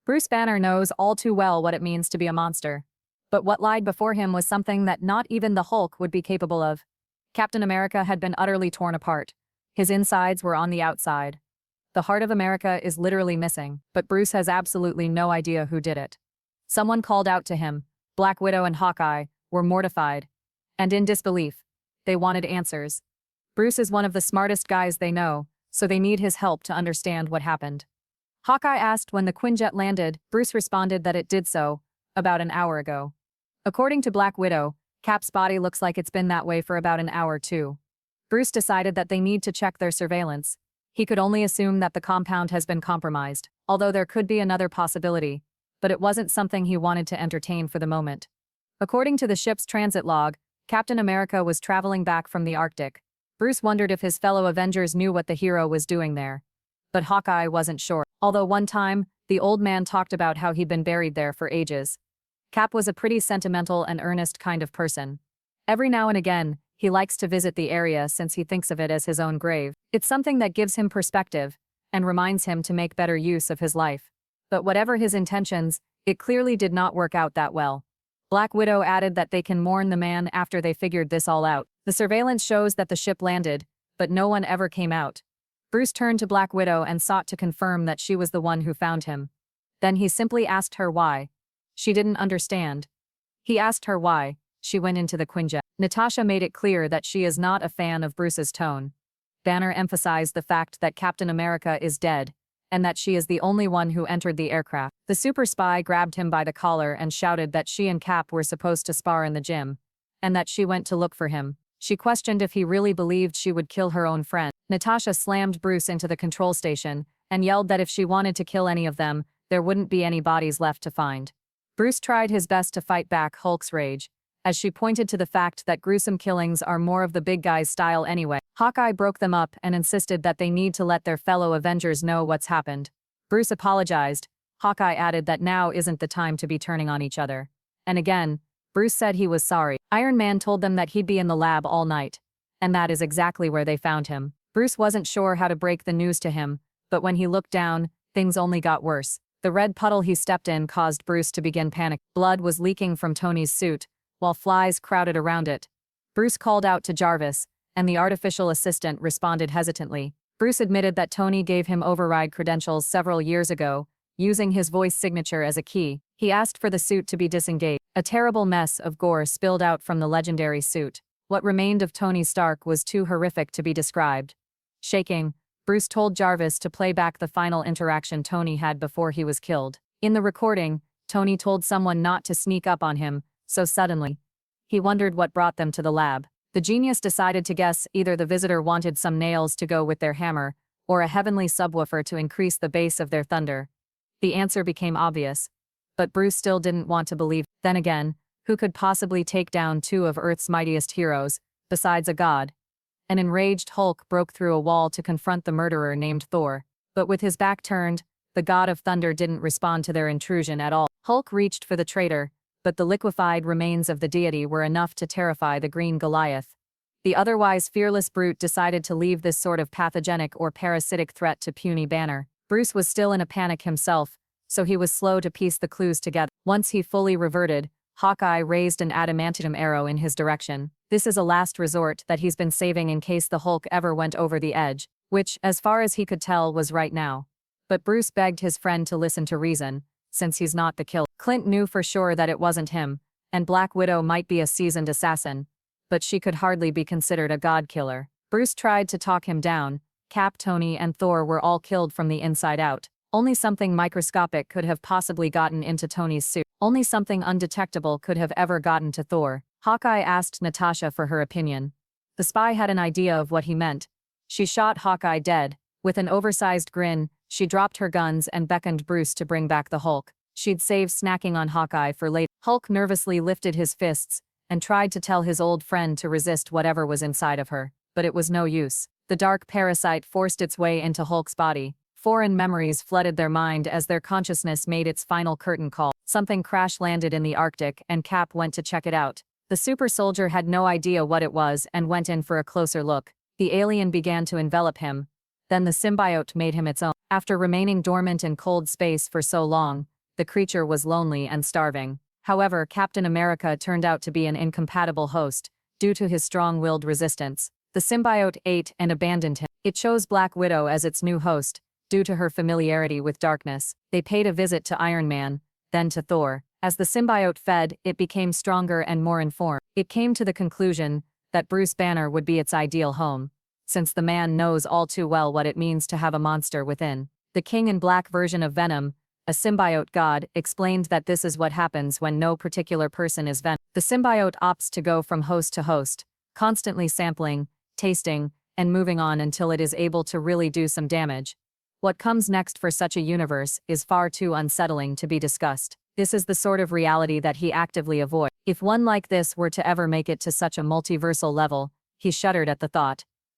Bruce Banner knows all too well what it means to be a monster. But what lied before him was something that not even the Hulk would be capable of. Captain America had been utterly torn apart. His insides were on the outside. The heart of America is literally missing, but Bruce has absolutely no idea who did it. Someone called out to him. Black Widow and Hawkeye were mortified and in disbelief. They wanted answers. Bruce is one of the smartest guys they know, so they need his help to understand what happened. Hawkeye asked when the Quinjet landed. Bruce responded that it did so, about an hour ago. According to Black Widow, Cap's body looks like it's been that way for about an hour too. Bruce decided that they need to check their surveillance. He could only assume that the compound has been compromised, although there could be another possibility, but it wasn't something he wanted to entertain for the moment. According to the ship's transit log, Captain America was traveling back from the Arctic. Bruce wondered if his fellow Avengers knew what the hero was doing there. But Hawkeye wasn't sure, although one time, the old man talked about how he'd been buried there for ages. Cap was a pretty sentimental and earnest kind of person. Every now and again, he likes to visit the area since he thinks of it as his own grave. It's something that gives him perspective and reminds him to make better use of his life. But whatever his intentions, it clearly did not work out that well. Black Widow added that they can mourn the man after they figured this all out. The surveillance shows that the ship landed, but no one ever came out. Bruce turned to Black Widow and sought to confirm that she was the one who found him. Then he simply asked her why. She didn't understand. He asked her why. She went into the Quinjet. Natasha made it clear that she is not a fan of Bruce's tone. Banner emphasized the fact that Captain America is dead, and that she is the only one who entered the aircraft. The super spy grabbed him by the collar and shouted that she and Cap were supposed to spar in the gym, and that she went to look for him. She questioned if he really believed she would kill her own friend. Natasha slammed Bruce into the control station and yelled that if she wanted to kill any of them, there wouldn't be any bodies left to find. Bruce tried his best to fight back Hulk's rage, as she pointed to the fact that gruesome killings are more of the big guy's style anyway. Hawkeye broke them up and insisted that they need to let their fellow Avengers know what's happened. Bruce apologized. Hawkeye added that now isn't the time to be turning on each other. And again, Bruce said he was sorry. Iron Man told them that he'd be in the lab all night. And that is exactly where they found him. Bruce wasn't sure how to break the news to him, but when he looked down, things only got worse. The red puddle he stepped in caused Bruce to begin panic. Blood was leaking from Tony's suit, while flies crowded around it. Bruce called out to Jarvis, and the artificial assistant responded hesitantly. Bruce admitted that Tony gave him override credentials several years ago, using his voice signature as a key. He asked for the suit to be disengaged. A terrible mess of gore spilled out from the legendary suit. What remained of Tony Stark was too horrific to be described. Shaking, Bruce told Jarvis to play back the final interaction Tony had before he was killed. In the recording, Tony told someone not to sneak up on him so suddenly. He wondered what brought them to the lab. The genius decided to guess either the visitor wanted some nails to go with their hammer, or a heavenly subwoofer to increase the bass of their thunder. The answer became obvious. But Bruce still didn't want to believe. Then again, who could possibly take down two of Earth's mightiest heroes, besides a god? An enraged Hulk broke through a wall to confront the murderer named Thor. But with his back turned, the god of thunder didn't respond to their intrusion at all. Hulk reached for the traitor, but the liquefied remains of the deity were enough to terrify the green Goliath. The otherwise fearless brute decided to leave this sort of pathogenic or parasitic threat to puny Banner. Bruce was still in a panic himself, so he was slow to piece the clues together. Once he fully reverted, Hawkeye raised an adamantium arrow in his direction. This is a last resort that he's been saving in case the Hulk ever went over the edge, which, as far as he could tell, was right now. But Bruce begged his friend to listen to reason, since he's not the killer. Clint knew for sure that it wasn't him, and Black Widow might be a seasoned assassin, but she could hardly be considered a god killer. Bruce tried to talk him down. Cap, Tony, and Thor were all killed from the inside out. Only something microscopic could have possibly gotten into Tony's suit. Only something undetectable could have ever gotten to Thor. Hawkeye asked Natasha for her opinion. The spy had an idea of what he meant. She shot Hawkeye dead. With an oversized grin, she dropped her guns and beckoned Bruce to bring back the Hulk. She'd saved snacking on Hawkeye for later. Hulk nervously lifted his fists and tried to tell his old friend to resist whatever was inside of her, but it was no use. The dark parasite forced its way into Hulk's body. Foreign memories flooded their mind as their consciousness made its final curtain call. Something crash-landed in the Arctic and Cap went to check it out. The super soldier had no idea what it was and went in for a closer look. The alien began to envelop him. Then the symbiote made him its own. After remaining dormant in cold space for so long, the creature was lonely and starving. However, Captain America turned out to be an incompatible host, due to his strong-willed resistance. The symbiote ate and abandoned him. It chose Black Widow as its new host, due to her familiarity with darkness. They paid a visit to Iron Man, then to Thor. As the symbiote fed, it became stronger and more informed. It came to the conclusion that Bruce Banner would be its ideal home, since the man knows all too well what it means to have a monster within. The King in Black version of Venom, a symbiote god, explained that this is what happens when no particular person is venom. The symbiote opts to go from host to host, constantly sampling, tasting, and moving on until it is able to really do some damage. What comes next for such a universe is far too unsettling to be discussed. This is the sort of reality that he actively avoids. If one like this were to ever make it to such a multiversal level, he shuddered at the thought.